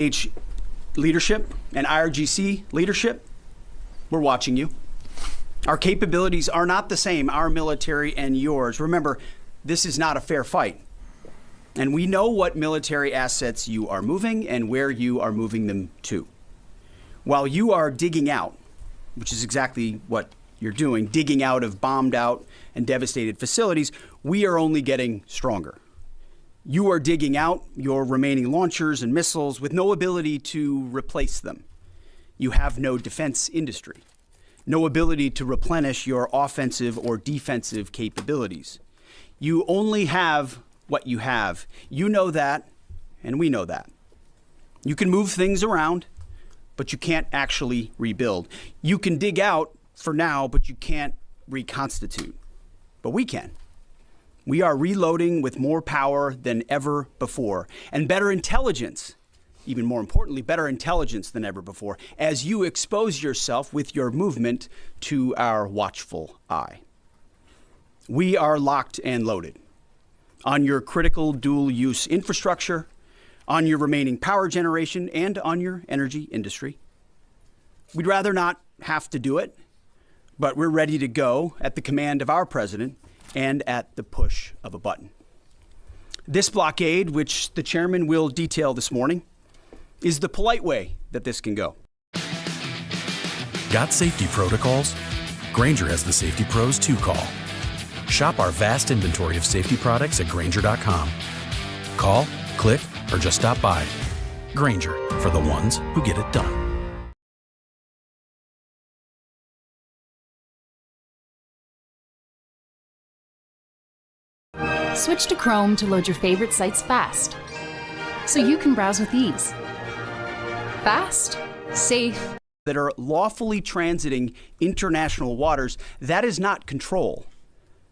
H leadership and IRGC leadership, we're watching you. Our capabilities are not the same, our military and yours. Remember, this is not a fair fight. And we know what military assets you are moving and where you are moving them to. While you are digging out, which is exactly what you're doing, digging out of bombed out and devastated facilities, we are only getting stronger. You are digging out your remaining launchers and missiles with no ability to replace them. You have no defense industry, no ability to replenish your offensive or defensive capabilities. You only have what you have. You know that, and we know that. You can move things around, but you can't actually rebuild. You can dig out for now, but you can't reconstitute. But we can. We are reloading with more power than ever before, and better intelligence, even more importantly, better intelligence than ever before, as you expose yourself with your movement to our watchful eye. We are locked and loaded on your critical dual-use infrastructure, on your remaining power generation, and on your energy industry. We'd rather not have to do it, but we're ready to go at the command of our president and at the push of a button. This blockade, which the chairman will detail this morning, is the polite way that this can go. Got safety protocols? Grainger has the safety pros to call. Shop our vast inventory of safety products at Grainger.com. Call, click, or just stop by. Grainger, for the ones who get it done. Switch to Chrome to load your favorite sites fast, so you can browse with ease. Fast, safe. That are lawfully transiting international waters, that is not control.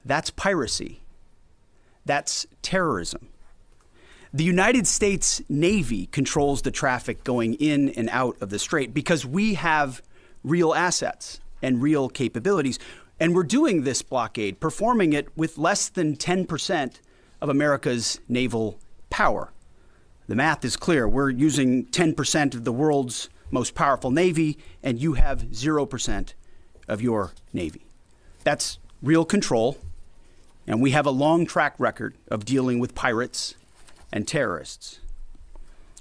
That's piracy. That's terrorism. The United States Navy controls the traffic going in and out of the strait because we have real assets and real capabilities. And we're doing this blockade, performing it with less than 10% of America's naval power. The math is clear. We're using 10% of the world's most powerful Navy, and you have 0% of your Navy. That's real control, and we have a long track record of dealing with pirates and terrorists.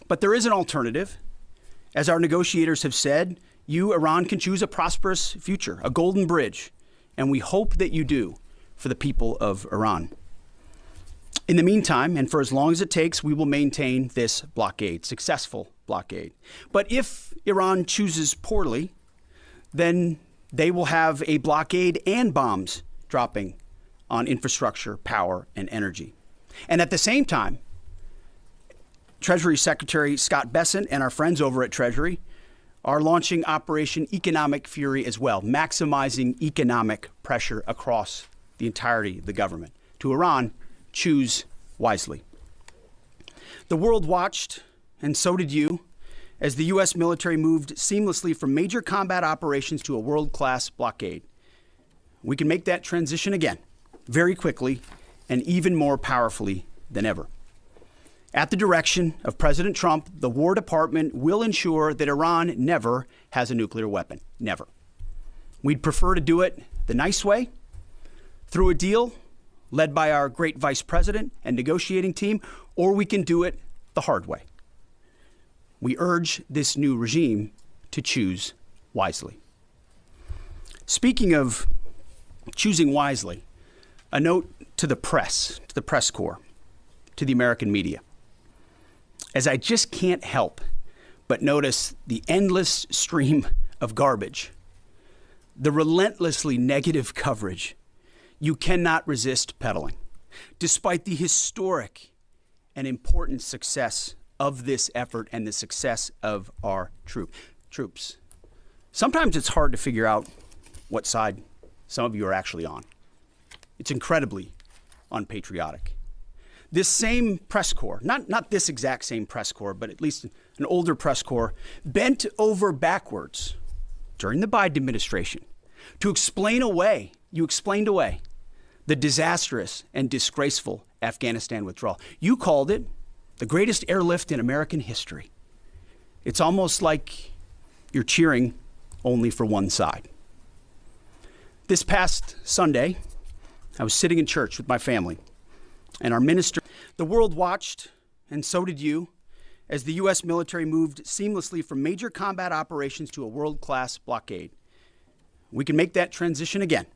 But there is an alternative. As our negotiators have said, you, Iran, can choose a prosperous future, a golden bridge, and we hope that you do for the people of Iran. In the meantime, and for as long as it takes, we will maintain this blockade, successful blockade. But if Iran chooses poorly, then they will have a blockade and bombs dropping on infrastructure, power, and energy. And at the same time, Treasury Secretary Scott Bessent and our friends over at Treasury are launching Operation Economic Fury as well, maximizing economic pressure across the entirety of the government. To Iran, choose wisely. The world watched, and so did you, as the U.S. military moved seamlessly from major combat operations to a world-class blockade. We can make that transition again, very quickly, and even more powerfully than ever. At the direction of President Trump, the War Department will ensure that Iran never has a nuclear weapon. Never. We'd prefer to do it the nice way, through a deal led by our great vice president and negotiating team, or we can do it the hard way. We urge this new regime to choose wisely. Speaking of choosing wisely, a note to the press corps, to the American media. As I just can't help but notice the endless stream of garbage, the relentlessly negative coverage, you cannot resist peddling, despite the historic and important success of this effort and the success of our troops. Sometimes it's hard to figure out what side some of you are actually on. It's incredibly unpatriotic. This same press corps, not this exact same press corps, but at least an older press corps, bent over backwards during the Biden administration to explain away, the disastrous and disgraceful Afghanistan withdrawal. You called it the greatest airlift in American history. It's almost like you're cheering only for one side. This past Sunday, I was sitting in church with my family, and our minister, the world watched, and so did you, as the U.S. military moved seamlessly from major combat operations to a world-class blockade. We can make that transition again,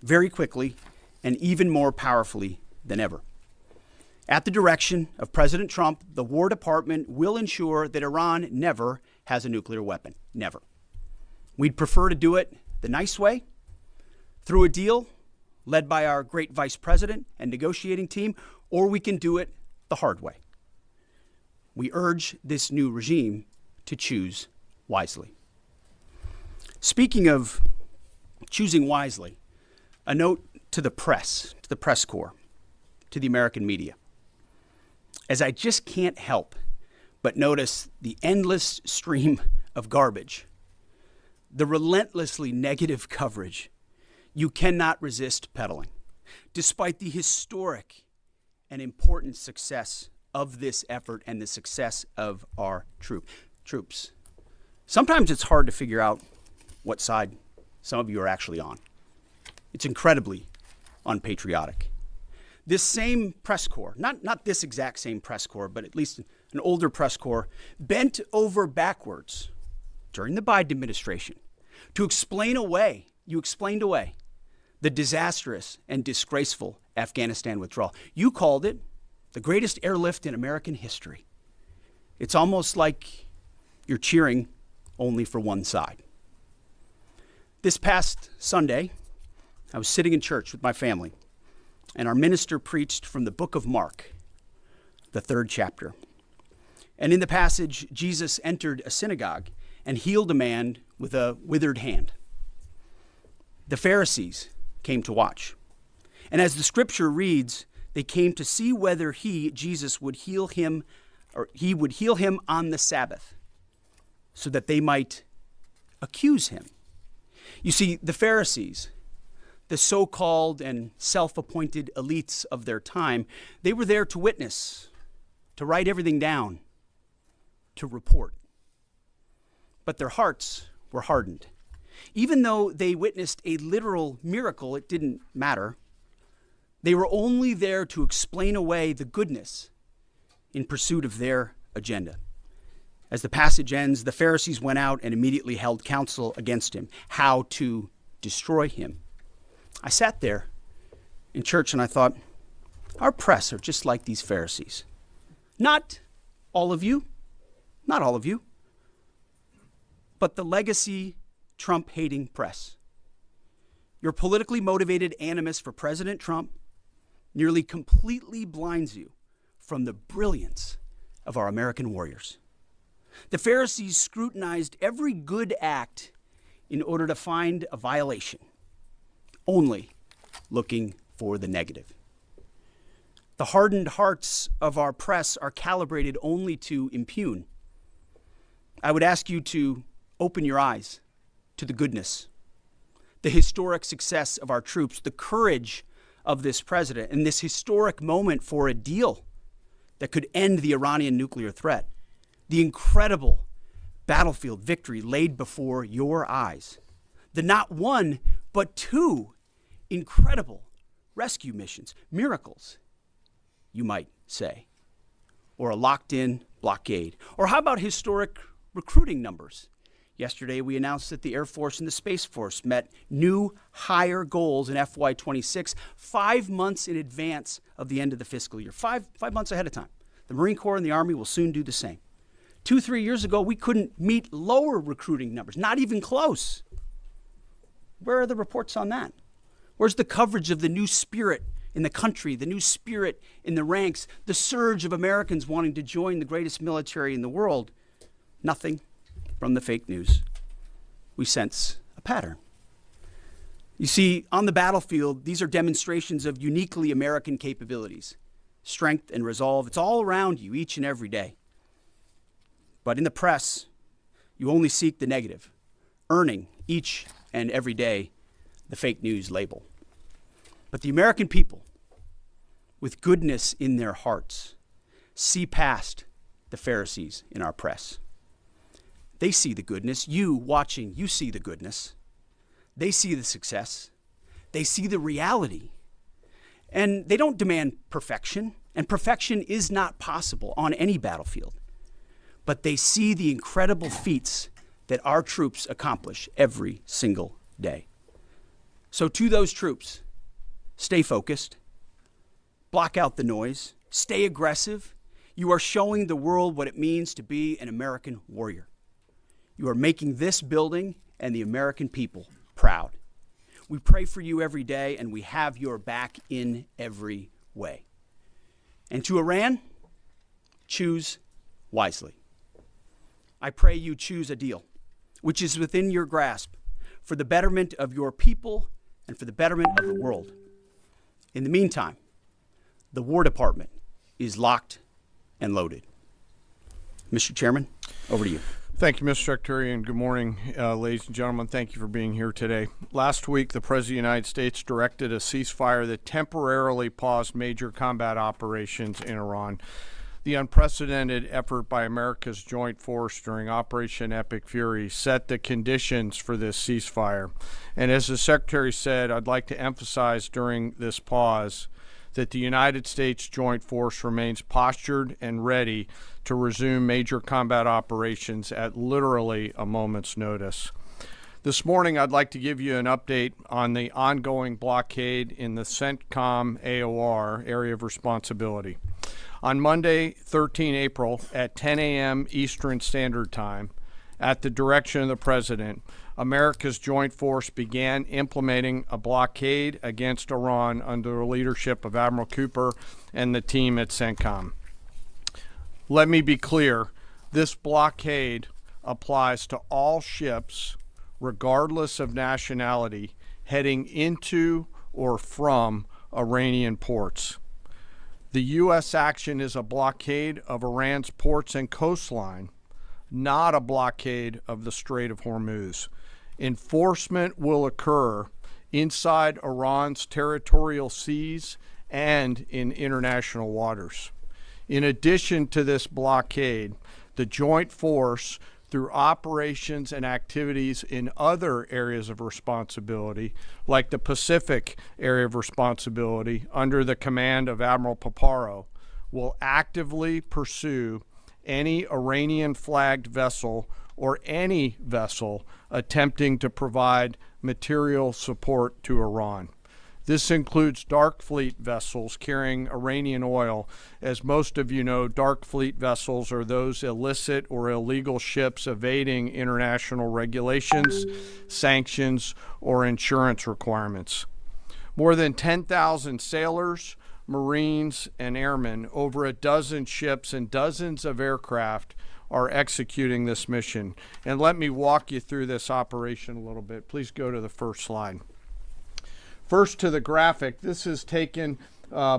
very quickly, and even more powerfully than ever. At the direction of President Trump, the War Department will ensure that Iran never has a nuclear weapon. Never. We'd prefer to do it the nice way, through a deal led by our great vice president and negotiating team, or we can do it the hard way. We urge this new regime to choose wisely. Speaking of choosing wisely, a note to the press corps, to the American media. As I just can't help but notice the endless stream of garbage, the relentlessly negative coverage, you cannot resist peddling, despite the historic and important success of this effort and the success of our troops. Sometimes it's hard to figure out what side some of you are actually on. It's incredibly unpatriotic. This same press corps, not this exact same press corps, but at least an older press corps, bent over backwards during the Biden administration to explain away the disastrous and disgraceful Afghanistan withdrawal. You called it the greatest airlift in American history. It's almost like you're cheering only for one side. This past Sunday, I was sitting in church with my family, and our minister preached from the book of Mark, the 3rd chapter. And in the passage, Jesus entered a synagogue and healed a man with a withered hand. The Pharisees came to watch. And as the scripture reads, they came to see whether Jesus would heal him, or he would heal him on the Sabbath, so that they might accuse him. You see, the Pharisees, the so-called and self-appointed elites of their time, they were there to witness, to write everything down, to report. But their hearts were hardened. Even though they witnessed a literal miracle, it didn't matter. They were only there to explain away the goodness in pursuit of their agenda. As the passage ends, the Pharisees went out and immediately held counsel against him, how to destroy him. I sat there in church and I thought, our press are just like these Pharisees. Not all of you, but the legacy Trump-hating press. Your politically motivated animus for President Trump nearly completely blinds you from the brilliance of our American warriors. The Pharisees scrutinized every good act in order to find a violation, only looking for the negative. The hardened hearts of our press are calibrated only to impugn. I would ask you to open your eyes to the goodness, the historic success of our troops, the courage of this president, and this historic moment for a deal that could end the Iranian nuclear threat, the incredible battlefield victory laid before your eyes, the not one, but two incredible rescue missions, miracles, you might say, or a locked-in blockade. Or how about historic recruiting numbers? Yesterday, we announced that the Air Force and the Space Force met new higher goals in FY26, 5 months in advance of the end of the fiscal year, five months ahead of time. The Marine Corps and the Army will soon do the same. 2-3 years ago, we couldn't meet lower recruiting numbers, not even close. Where are the reports on that? Where's the coverage of the new spirit in the country, the new spirit in the ranks, the surge of Americans wanting to join the greatest military in the world? Nothing from the fake news. We sense a pattern. You see, on the battlefield, these are demonstrations of uniquely American capabilities, strength and resolve. It's all around you each and every day. But in the press, you only seek the negative, earning each and every day the fake news label. But the American people, with goodness in their hearts, see past the Pharisees in our press. They see the goodness. You watching, you see the goodness. They see the success. They see the reality. And they don't demand perfection, and perfection is not possible on any battlefield. But they see the incredible feats that our troops accomplish every single day. So to those troops, stay focused, block out the noise, stay aggressive. You are showing the world what it means to be an American warrior. You are making this building and the American people proud. We pray for you every day, and we have your back in every way. And to Iran, choose wisely. I pray you choose a deal which is within your grasp for the betterment of your people and for the betterment of the world. In the meantime, the War Department is locked and loaded. Mr. Chairman, over to you. Thank you, Mr. Secretary, and good morning, ladies and gentlemen. Thank you for being here today. Last week, the President of the United States directed a ceasefire that temporarily paused major combat operations in Iran. The unprecedented effort by America's joint force during Operation Epic Fury set the conditions for this ceasefire. And as the Secretary said, I'd like to emphasize during this pause that the United States Joint Force remains postured and ready to resume major combat operations at literally a moment's notice. This morning, I'd like to give you an update on the ongoing blockade in the CENTCOM AOR area of responsibility. On Monday, 13 April at 10 a.m. Eastern Standard Time, at the direction of the President, America's joint force began implementing a blockade against Iran under the leadership of Admiral Cooper and the team at CENTCOM. Let me be clear, this blockade applies to all ships, regardless of nationality, heading into or from Iranian ports. The U.S. action is a blockade of Iran's ports and coastline, not a blockade of the Strait of Hormuz. Enforcement will occur inside Iran's territorial seas and in international waters. In addition to this blockade, the joint force, through operations and activities in other areas of responsibility, like the Pacific area of responsibility under the command of Admiral Paparo, will actively pursue any Iranian-flagged vessel or any vessel attempting to provide material support to Iran. This includes dark fleet vessels carrying Iranian oil. As most of you know, dark fleet vessels are those illicit or illegal ships evading international regulations, sanctions, or insurance requirements. More than 10,000 sailors, Marines, and airmen, over a dozen ships and dozens of aircraft are executing this mission. And let me walk you through this operation a little bit. Please go to the first slide. First to the graphic. This is taken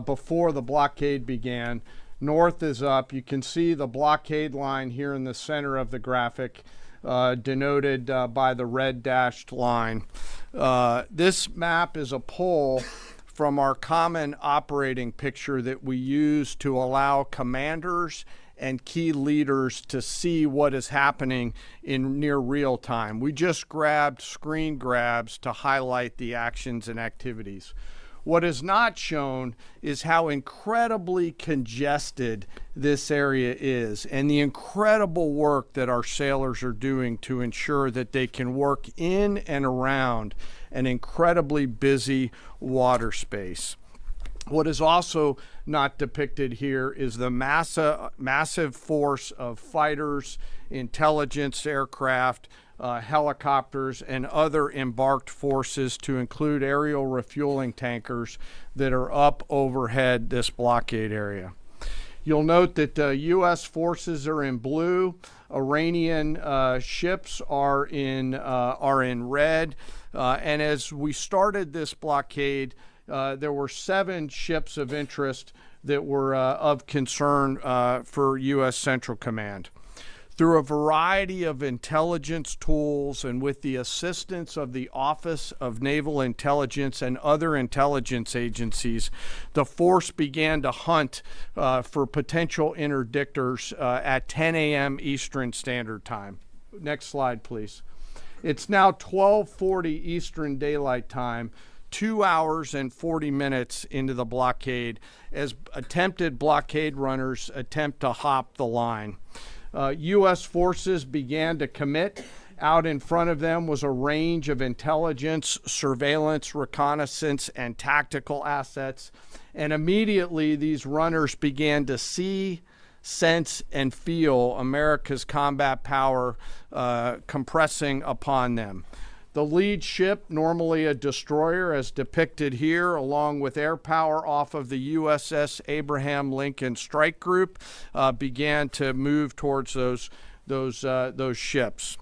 before the blockade began. North is up. You can see the blockade line here in the center of the graphic, denoted by the red dashed line. This map is a pull from our common operating picture that we use to allow commanders and key leaders to see what is happening in near real time. We just grabbed screen grabs to highlight the actions and activities. What is not shown is how incredibly congested this area is and the incredible work that our sailors are doing to ensure that they can work in and around an incredibly busy water space. What is also not depicted here is the massive force of fighters, intelligence aircraft, helicopters, and other embarked forces, to include aerial refueling tankers, that are up overhead this blockade area. You'll note that U.S. forces are in blue, Iranian ships are in red, and as we started this blockade, there were 7 ships of interest that were of concern for U.S. Central Command. Through a variety of intelligence tools and with the assistance of the Office of Naval Intelligence and other intelligence agencies, the force began to hunt for potential interdictors at 10 a.m. Eastern Standard Time. Next slide, please. It's now 12:40 Eastern Daylight Time, 2 hours and 40 minutes into the blockade, as attempted blockade runners attempt to hop the line. U.S. forces began to commit. Out in front of them was a range of intelligence, surveillance, reconnaissance, and tactical assets. And immediately these runners began to see, sense, and feel America's combat power compressing upon them. The lead ship, normally a destroyer as depicted here, along with air power off of the USS Abraham Lincoln Strike Group, began to move towards those ships.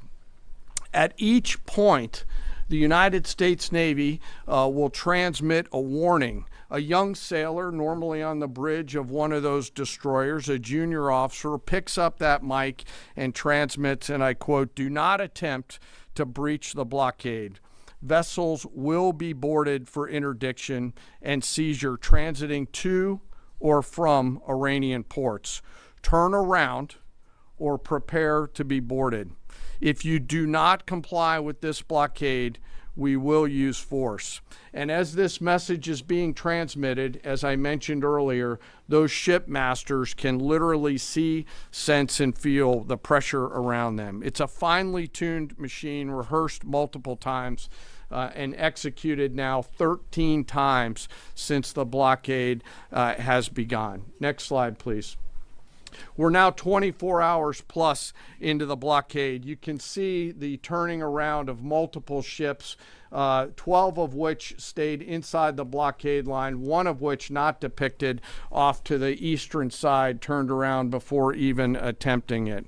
At each point, the United States Navy will transmit a warning. A young sailor, normally on the bridge of one of those destroyers, a junior officer, picks up that mic and transmits, and I quote, "Do not attempt to breach the blockade. Vessels will be boarded for interdiction and seizure transiting to or from Iranian ports. Turn around or prepare to be boarded. If you do not comply with this blockade, we will use force." And as this message is being transmitted, as I mentioned earlier, those shipmasters can literally see, sense, and feel the pressure around them. It's a finely tuned machine, rehearsed multiple times, and executed now 13 times since the blockade has begun. Next slide, please. We're now 24 hours plus into the blockade. You can see the turning around of multiple ships, 12 of which stayed inside the blockade line, one of which not depicted off to the eastern side, turned around before even attempting it.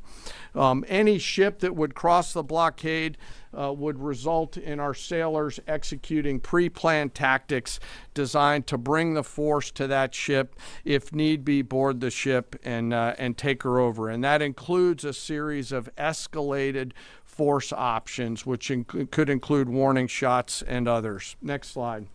Any ship that would cross the blockade would result in our sailors executing pre-planned tactics designed to bring the force to that ship, if need be, board the ship and take her over. And that includes a series of escalated force options, which could include warning shots and others. Next slide.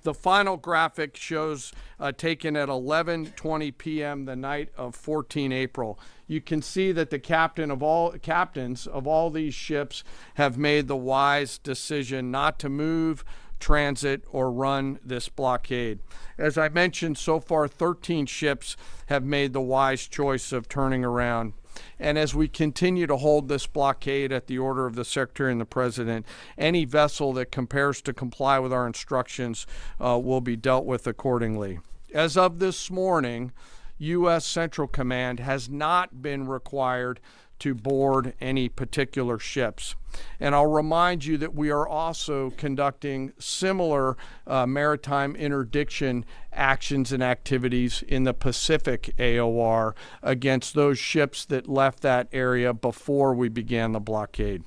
The final graphic shows taken at 11:20 p.m. the night of 14 April. You can see that the captains of all these ships have made the wise decision not to move, transit, or run this blockade. As I mentioned, so far 13 ships have made the wise choice of turning around. And as we continue to hold this blockade at the order of the Secretary and the President, any vessel that compares to comply with our instructions will be dealt with accordingly. As of this morning, U.S. Central Command has not been required to board any particular ships. And I'll remind you that we are also conducting similar maritime interdiction actions and activities in the Pacific AOR against those ships that left that area before we began the blockade.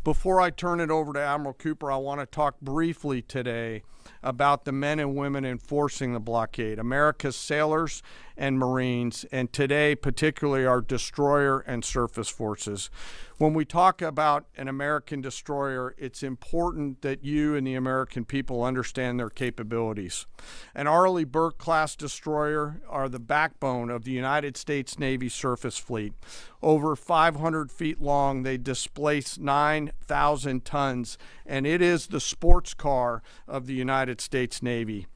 Before I turn it over to Admiral Cooper, I want to talk briefly today about the men and women enforcing the blockade, America's sailors and Marines, and today particularly our destroyer and surface forces. When we talk about an American destroyer, it's important that you and the American people understand their capabilities. An Arleigh Burke-class destroyer are the backbone of the United States Navy surface fleet. Over 500 feet long, they displace 9,000 tons, and it is the sports car of the United States Navy.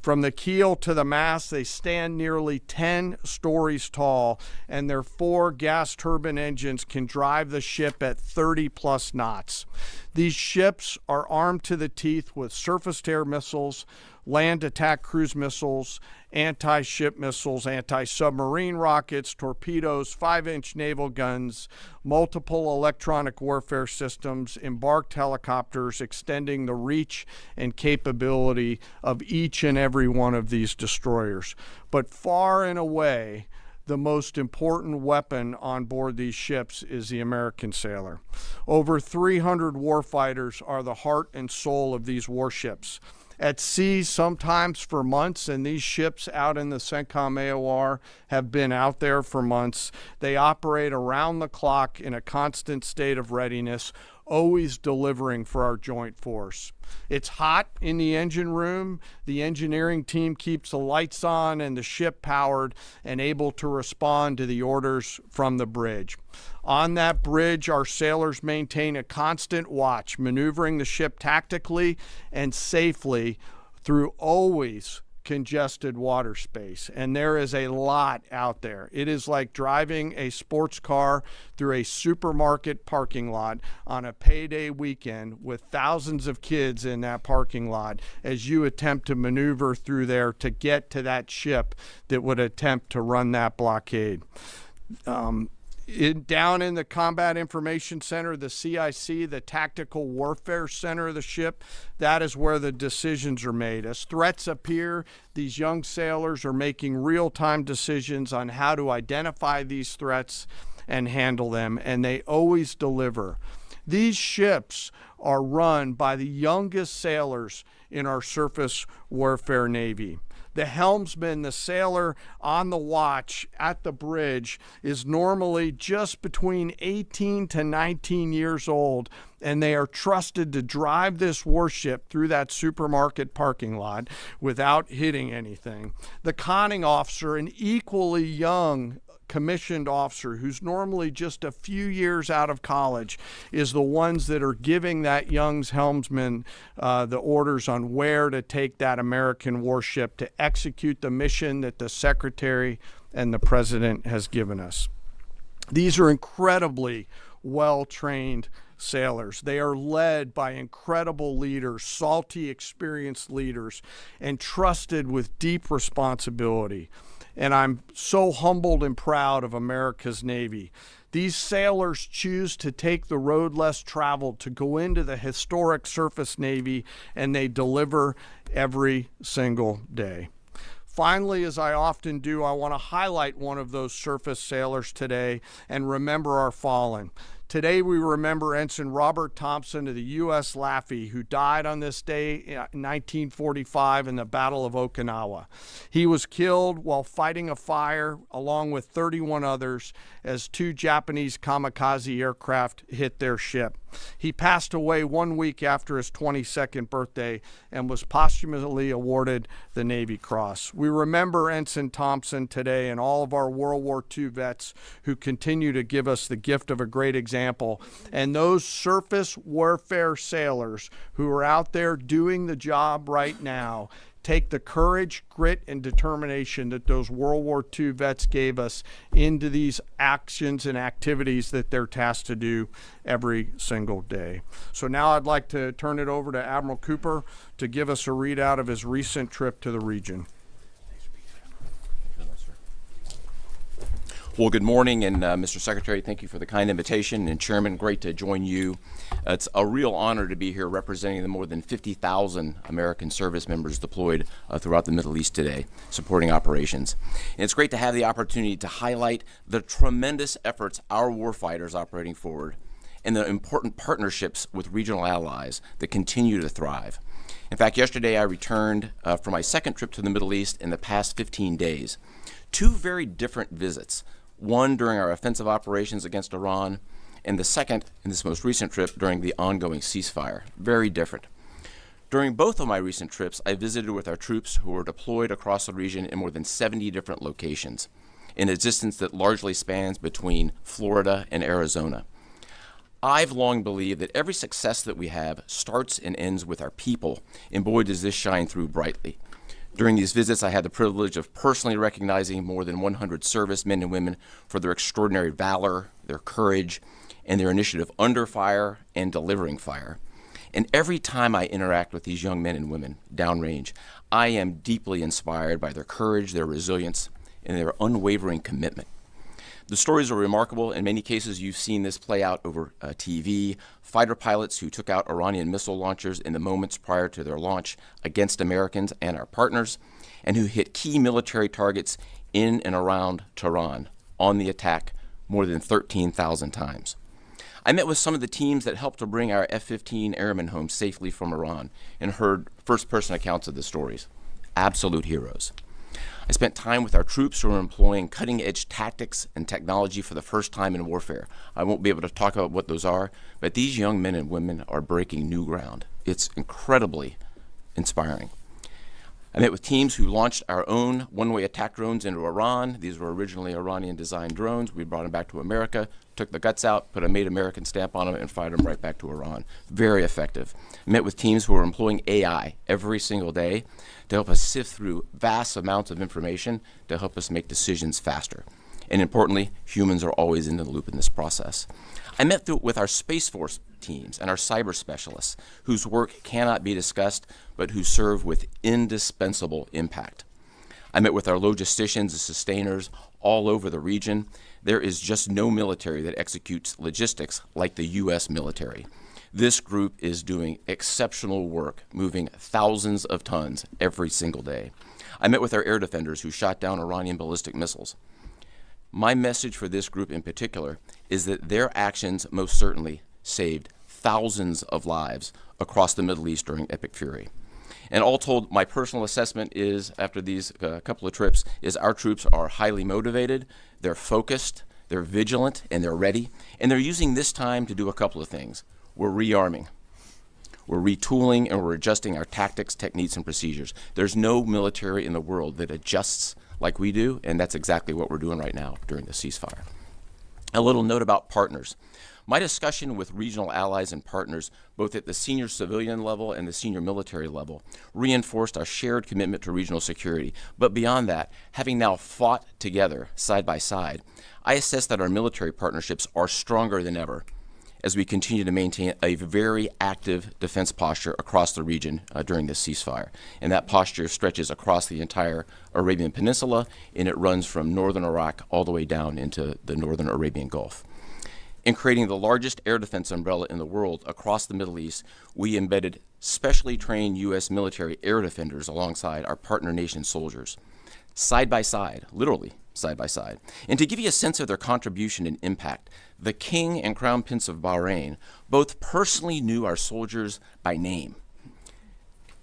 From the keel to the mast, they stand nearly 10 stories tall, and their 4 gas turbine engines can drive the ship at 30-plus knots. These ships are armed to the teeth with surface-to-air missiles, land attack cruise missiles, anti-ship missiles, anti-submarine rockets, torpedoes, 5-inch naval guns, multiple electronic warfare systems, embarked helicopters, extending the reach and capability of each and every one of these destroyers. But far and away, the most important weapon on board these ships is the American sailor. Over 300 warfighters are the heart and soul of these warships. At sea, sometimes for months, and these ships out in the CENTCOM AOR have been out there for months. They operate around the clock in a constant state of readiness. always delivering for our joint force. It's hot in the engine room. The engineering team keeps the lights on and the ship powered and able to respond to the orders from the bridge. On that bridge, our sailors maintain a constant watch, maneuvering the ship tactically and safely through always congested water space. And there is a lot out there. It is like driving a sports car through a supermarket parking lot on a payday weekend with thousands of kids in that parking lot as you attempt to maneuver through there to get to that ship that would attempt to run that blockade. Down in the Combat Information Center, the CIC, the Tactical Warfare Center of the ship, that is where the decisions are made. As threats appear, these young sailors are making real-time decisions on how to identify these threats and handle them, and they always deliver. These ships are run by the youngest sailors in our surface warfare Navy. The helmsman, the sailor on the watch at the bridge, is normally just between 18 to 19 years old, and they are trusted to drive this warship through that supermarket parking lot without hitting anything. The conning officer, an equally young commissioned officer who's normally just a few years out of college, is the ones that are giving that young helmsman the orders on where to take that American warship to execute the mission that the Secretary and the President has given us. These are incredibly well-trained sailors. They are led by incredible leaders, salty, experienced leaders, and trusted with deep responsibility. And I'm so humbled and proud of America's Navy. These sailors choose to take the road less traveled to go into the historic surface Navy, and they deliver every single day. Finally, as I often do, I want to highlight one of those surface sailors today and remember our fallen. Today we remember Ensign Robert Thompson of the U.S. Laffey, who died on this day in 1945 in the Battle of Okinawa. He was killed while fighting a fire along with 31 others as 2 Japanese kamikaze aircraft hit their ship. He passed away 1 week after his 22nd birthday and was posthumously awarded the Navy Cross. We remember Ensign Thompson today and all of our World War II vets who continue to give us the gift of a great example. And those surface warfare sailors who are out there doing the job right now take the courage, grit, and determination that those World War II vets gave us into these actions and activities that they're tasked to do every single day. So now I'd like to turn it over to Admiral Cooper to give us a readout of his recent trip to the region. Well, good morning, and Mr. Secretary, thank you for the kind invitation, and Chairman, great to join you. It's a real honor to be here representing the more than 50,000 American service members deployed throughout the Middle East today, supporting operations. And it's great to have the opportunity to highlight the tremendous efforts our warfighters operating forward and the important partnerships with regional allies that continue to thrive. In fact, yesterday I returned from my second trip to the Middle East in the past 15 days. 2 very different visits. One during our offensive operations against Iran, and the second in this most recent trip during the ongoing ceasefire. Very different. During both of my recent trips, I visited with our troops who were deployed across the region in more than 70 different locations, in a distance that largely spans between Florida and Arizona. I've long believed that every success that we have starts and ends with our people, and boy does this shine through brightly. During these visits, I had the privilege of personally recognizing more than 100 servicemen and women for their extraordinary valor, their courage, and their initiative under fire and delivering fire. And every time I interact with these young men and women downrange, I am deeply inspired by their courage, their resilience, and their unwavering commitment. The stories are remarkable. In many cases, you've seen this play out over TV. Fighter pilots who took out Iranian missile launchers in the moments prior to their launch against Americans and our partners, and who hit key military targets in and around Tehran on the attack more than 13,000 times. I met with some of the teams that helped to bring our F-15 airmen home safely from Iran and heard first-person accounts of the stories. Absolute heroes. I spent time with our troops who are employing cutting-edge tactics and technology for the first time in warfare. I won't be able to talk about what those are, but these young men and women are breaking new ground. It's incredibly inspiring. I met with teams who launched our own one-way attack drones into Iran. These were originally Iranian-designed drones. We brought them back to America, took the guts out, put a Made American stamp on them, and fired them right back to Iran. Very effective. I met with teams who are employing AI every single day to help us sift through vast amounts of information to help us make decisions faster. And importantly, humans are always in the loop in this process. I met with our Space Force teams and our cyber specialists, whose work cannot be discussed, but who serve with indispensable impact. I met with our logisticians and sustainers all over the region. There is just no military that executes logistics like the U.S. military. This group is doing exceptional work, moving thousands of tons every single day. I met with our air defenders who shot down Iranian ballistic missiles. My message for this group in particular is that their actions most certainly saved thousands of lives across the Middle East during Epic Fury. And all told, my personal assessment is, after these couple of trips, is our troops are highly motivated, they're focused, they're vigilant, and they're ready. And they're using this time to do a couple of things. We're rearming, we're retooling, and we're adjusting our tactics, techniques, and procedures. There's no military in the world that adjusts like we do, and that's exactly what we're doing right now during the ceasefire. A little note about partners. My discussion with regional allies and partners, both at the senior civilian level and the senior military level, reinforced our shared commitment to regional security. But beyond that, having now fought together side by side, I assess that our military partnerships are stronger than ever as we continue to maintain a very active defense posture across the region during this ceasefire. And that posture stretches across the entire Arabian Peninsula, and it runs from northern Iraq all the way down into the northern Arabian Gulf. In creating the largest air defense umbrella in the world across the Middle East, we embedded specially trained U.S. military air defenders alongside our partner nation soldiers, side by side, literally side by side. And to give you a sense of their contribution and impact, the King and Crown Prince of Bahrain both personally knew our soldiers by name.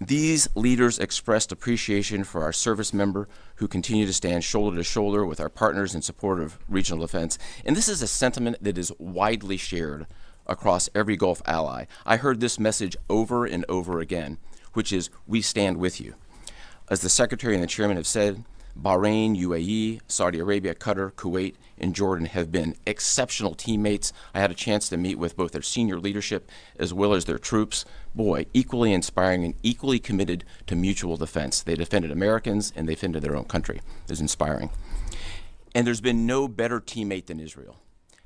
These leaders expressed appreciation for our service member who continue to stand shoulder to shoulder with our partners in support of regional defense. And this is a sentiment that is widely shared across every Gulf ally. I heard this message over and over again, which is, we stand with you. As the Secretary and the Chairman have said, Bahrain, UAE, Saudi Arabia, Qatar, Kuwait, and Jordan have been exceptional teammates. I had a chance to meet with both their senior leadership as well as their troops. Boy, equally inspiring and equally committed to mutual defense. They defended Americans and they defended their own country. It was inspiring. And there's been no better teammate than Israel.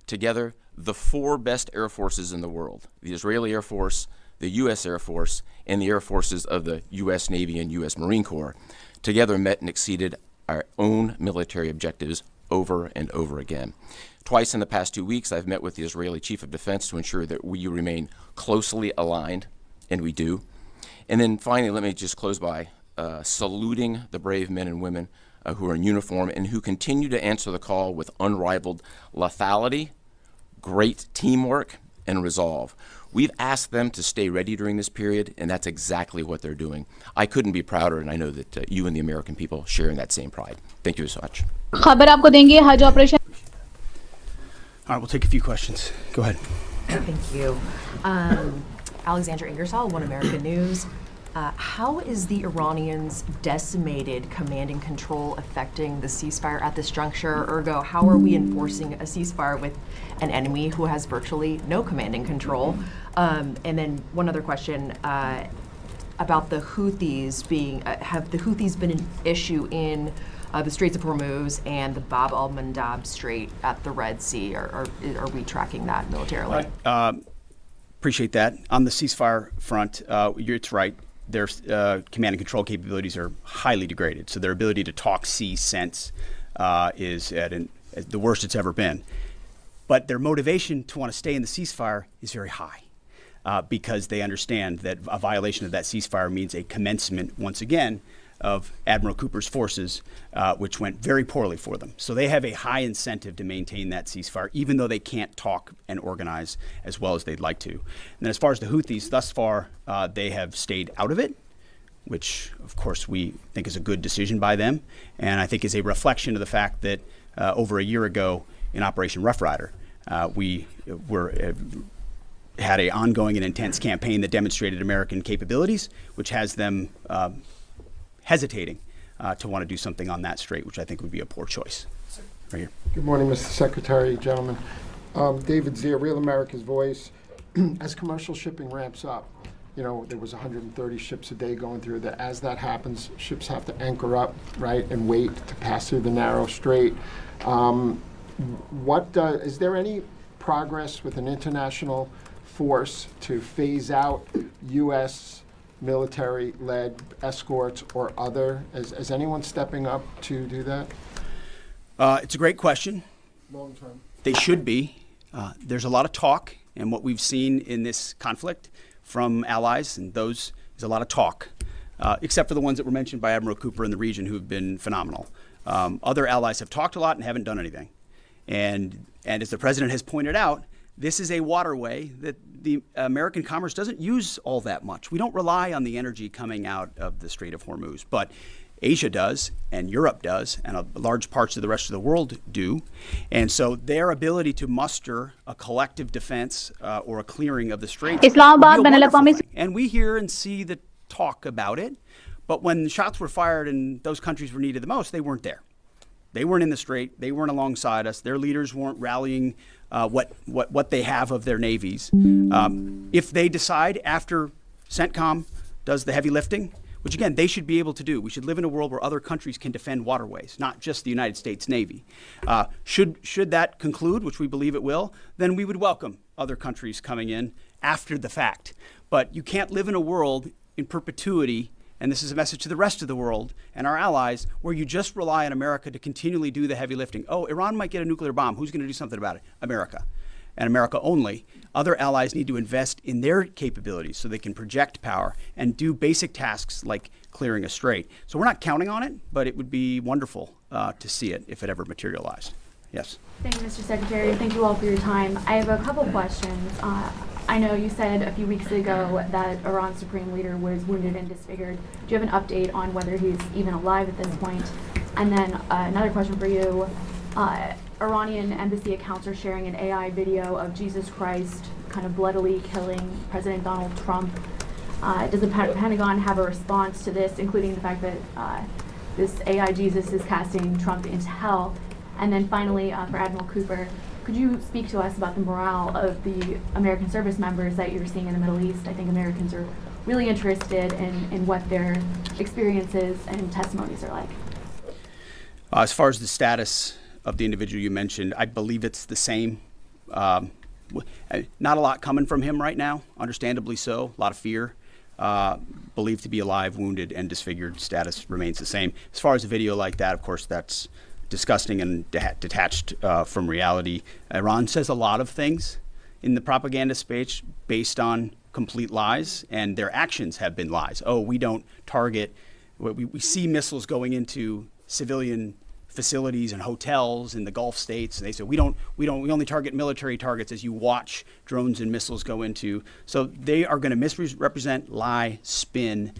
Together, the four best air forces in the world, the Israeli Air Force, the U.S. Air Force, and the air forces of the U.S. Navy and U.S. Marine Corps, together met and exceeded our own military objectives over and over again. Twice in the past 2 weeks, I've met with the Israeli Chief of Defense to ensure that we remain closely aligned, and we do. And then finally, let me just close by saluting the brave men and women who are in uniform and who continue to answer the call with unrivaled lethality, great teamwork, and resolve. We've asked them to stay ready during this period, and that's exactly what they're doing. I couldn't be prouder, and I know that you and the American people share in that same pride. Thank you so much. खबर आपको देंगे हज operation. All right, we'll take a few questions. Go ahead. Thank you. Alexandra Ingersoll, One American News. How is the Iranians' decimated command and control affecting the ceasefire at this juncture? Ergo, how are we enforcing a ceasefire with an enemy who has virtually no command and control? And then one other question about the Houthis being, have the Houthis been an issue in the Straits of Hormuz and the Bab al-Mandab Strait at the Red Sea? Are we tracking that militarily? Appreciate that. On the ceasefire front, it's right. Their command and control capabilities are highly degraded. So their ability to talk, see, sense is at the worst it's ever been. But their motivation to want to stay in the ceasefire is very high because they understand that a violation of that ceasefire means a commencement, once again, of Admiral Cooper's forces, which went very poorly for them. So they have a high incentive to maintain that ceasefire, even though they can't talk and organize as well as they'd like to. And then as far as the Houthis, thus far, they have stayed out of it. which of course we think is a good decision by them, and I think is a reflection of the fact that over a year ago in Operation Rough Rider, we had an ongoing and intense campaign that demonstrated American capabilities, which has them hesitating to want to do something on that strait, which I think would be a poor choice. Right here. Good morning, Mr. Secretary, gentlemen. David Zier, Real America's Voice. As commercial shipping ramps up, there was 130 ships a day going through that. As that happens, ships have to anchor up, right, and wait to pass through the narrow strait. Is there any progress with an international force to phase out U.S. military-led escorts or other? Is anyone stepping up to do that? It's a great question. Long term. They should be. There's a lot of talk, and what we've seen in this conflict from allies, and those is a lot of talk, except for the ones that were mentioned by Admiral Cooper in the region who have been phenomenal. Other allies have talked a lot and haven't done anything. And as the president has pointed out, this is a waterway that the American commerce doesn't use all that much. We don't rely on the energy coming out of the Strait of Hormuz, but Asia does, and Europe does, and large parts of the rest of the world do. And so their ability to muster a collective defense or a clearing of the strait Islamabad, would be a wonderful Benelux, thing. And we hear and see the talk about it, but when shots were fired and those countries were needed the most, they weren't there. They weren't in the strait. They weren't alongside us. Their leaders weren't rallying what they have of their navies. If they decide after CENTCOM does the heavy lifting, which again, they should be able to do. We should live in a world where other countries can defend waterways, not just the United States Navy. Should that conclude, which we believe it will, then we would welcome other countries coming in after the fact. But you can't live in a world in perpetuity, and this is a message to the rest of the world and our allies, where you just rely on America to continually do the heavy lifting. Oh, Iran might get a nuclear bomb. Who's going to do something about it? America. And America only. Other allies need to invest in their capabilities so they can project power and do basic tasks like clearing a strait. So we're not counting on it, but it would be wonderful to see it if it ever materialized. Yes. Thank you, Mr. Secretary. Thank you all for your time. I have a couple questions. I know you said a few weeks ago that Iran's supreme leader was wounded and disfigured. Do you have an update on whether he's even alive at this point? And then another question for you. Iranian embassy accounts are sharing an AI video of Jesus Christ kind of bloodily killing President Donald Trump. Does the Pentagon have a response to this, including the fact that this AI Jesus is casting Trump into hell? And then finally, for Admiral Cooper, could you speak to us about the morale of the American service members that you're seeing in the Middle East? I think Americans are really interested in what their experiences and testimonies are like. As far as the status of the individual you mentioned, I believe it's the same. Not a lot coming from him right now, understandably so, a lot of fear. Believed to be alive, wounded, and disfigured. Status remains the same. As far as a video like that, of course, that's disgusting and detached from reality. Iran says a lot of things in the propaganda space based on complete lies, and their actions have been lies. Oh, we don't target, we see missiles going into civilian facilities and hotels in the Gulf states. And they said we only target military targets as you watch drones and missiles go into. So they are going to misrepresent, lie, spin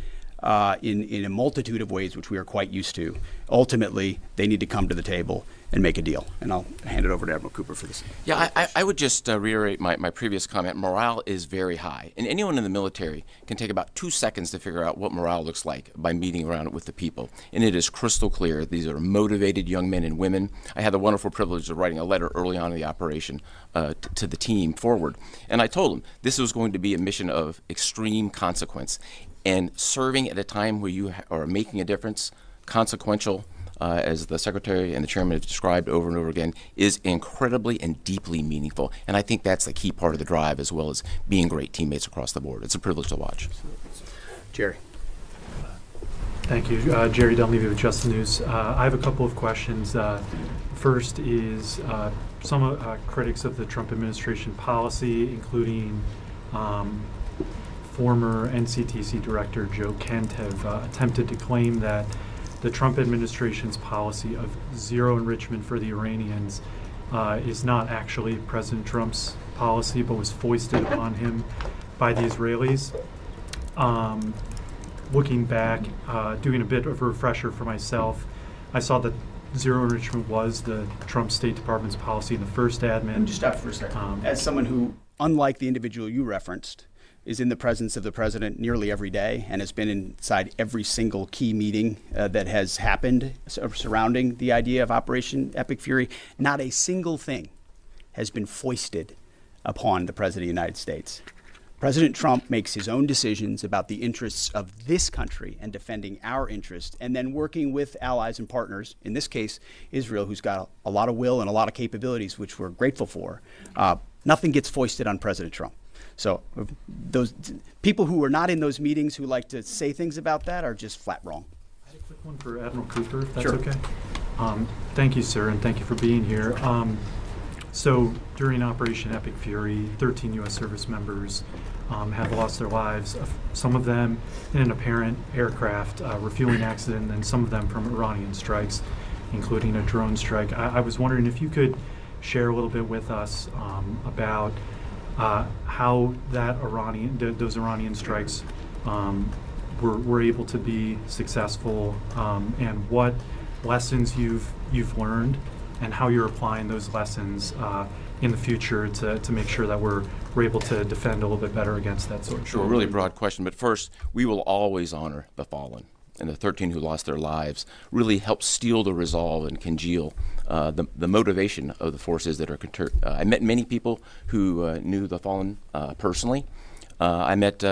in a multitude of ways, which we are quite used to. Ultimately, they need to come to the table and make a deal. And I'll hand it over to Admiral Cooper for this. Yeah, I would just reiterate my previous comment. Morale is very high. And anyone in the military can take about 2 seconds to figure out what morale looks like by meeting around it with the people. And it is crystal clear. These are motivated young men and women. I had the wonderful privilege of writing a letter early on in the operation to the team forward. And I told them this was going to be a mission of extreme consequence. And serving at a time where you are making a difference, consequential, as the Secretary and the Chairman have described over and over again, is incredibly and deeply meaningful. And I think that's the key part of the drive, as well as being great teammates across the board. It's a privilege to watch. Jerry. Thank you. Jerry Dunleavy with Just the News. I have a couple of questions. First is some critics of the Trump administration policy, including former NCTC Director Joe Kent, have attempted to claim that the Trump administration's policy of zero enrichment for the Iranians is not actually President Trump's policy, but was foisted upon him by the Israelis. looking back, doing a bit of a refresher for myself, I saw that zero enrichment was the Trump State Department's policy in the first admin. Let me just stop for a second. As someone who, unlike the individual you referenced, is in the presence of the president nearly every day and has been inside every single key meeting that has happened surrounding the idea of Operation Epic Fury, not a single thing has been foisted upon the President of the United States. President Trump makes his own decisions about the interests of this country and defending our interests, and then working with allies and partners, in this case, Israel, who's got a lot of will and a lot of capabilities, which we're grateful for. Nothing gets foisted on President Trump. So those people who are not in those meetings who like to say things about that are just flat wrong. I had a quick one for Admiral Cooper, if that's Sure. okay. Thank you, sir, and thank you for being here. So during Operation Epic Fury, 13 U.S. service members have lost their lives, some of them in an apparent aircraft refueling accident, and some of them from Iranian strikes, including a drone strike. I was wondering if you could share a little bit with us about how those Iranian strikes were able to be successful, and what lessons you've learned, and how you're applying those lessons in the future to make sure that we're able to defend a little bit better against that sort of thing. Sure, a really broad question, but first, we will always honor the fallen. And the 13 who lost their lives really helped steel the resolve and congeal the motivation of the forces that are I met many people who knew the fallen personally. I met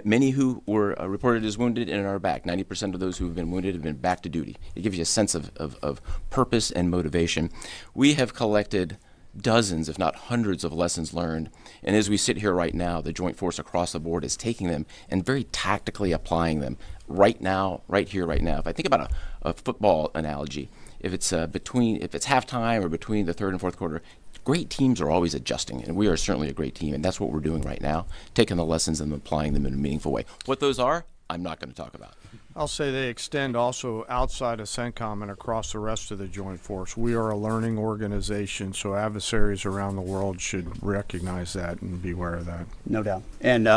many who were reported as wounded and are back. 90% of those who have been wounded have been back to duty. It gives you a sense of purpose and motivation. We have collected dozens, if not hundreds, of lessons learned. And as we sit here right now, the Joint Force across the board is taking them and very tactically applying them right now, right here, right now. If I think about a football analogy, if it's halftime or between the third and fourth quarter, great teams are always adjusting, and we are certainly a great team, and that's what we're doing right now, taking the lessons and applying them in a meaningful way. What those are, I'm not going to talk about. I'll say they extend also outside of CENTCOM and across the rest of the Joint Force. We are a learning organization, so adversaries around the world should recognize that and be aware of that. No doubt. And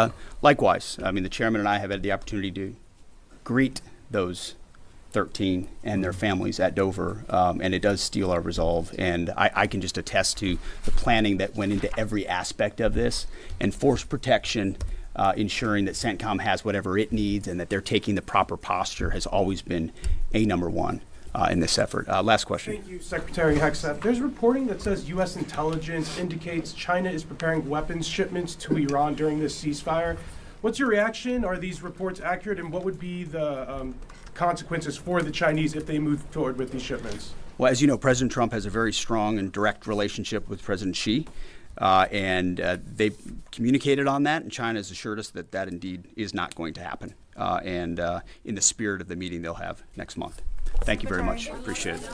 likewise, I mean, the chairman and I have had the opportunity to greet those 13 and their families at Dover, and it does steel our resolve. And I can just attest to the planning that went into every aspect of this, and force protection, ensuring that CENTCOM has whatever it needs and that they're taking the proper posture has always been number one in this effort. Last question. Thank you, Secretary Hegseth. There's reporting that says U.S. intelligence indicates China is preparing weapons shipments to Iran during this ceasefire. What's your reaction? Are these reports accurate, and what would be the consequences for the Chinese if they move forward with these shipments? Well, as you know, President Trump has a very strong and direct relationship with President Xi, and they've communicated on that, and China has assured us that that indeed is not going to happen, and in the spirit of the meeting they'll have next month. Thank you very much. Appreciate it.